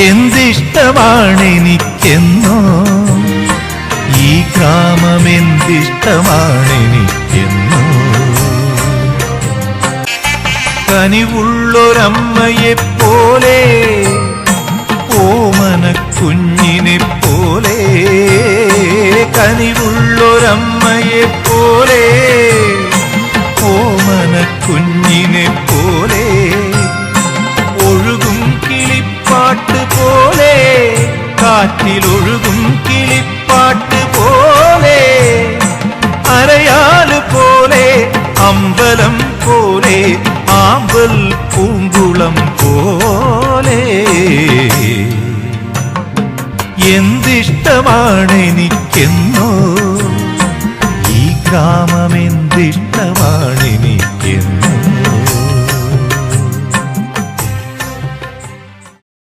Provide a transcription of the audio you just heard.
എന്തിഷ്ടമാണെനിക്കെന്നോ ഈ ഗ്രാമം എന്തിഷ്ടമാണെനിക്കെന്നോ കനിവുള്ളൊരമ്മയെപ്പോലെ ഓമന കുഞ്ഞിനെ പോലെ കനിവുള്ളൊരമ്മയെപ്പോലെ ഓമന കുഞ്ഞിനെ പോലെ ഒഴുകും കിളിപ്പാട്ട് പോലെ കാറ്റിലൊഴുകും കിളിപ്പാട്ട് പോലെ അരയാല് പോലെ അമ്പലം പോലെ ആമ്പൽ പൂങ്കുളം പോലെ എന്തിഷ്ടമാണെനിക്കെന്നോ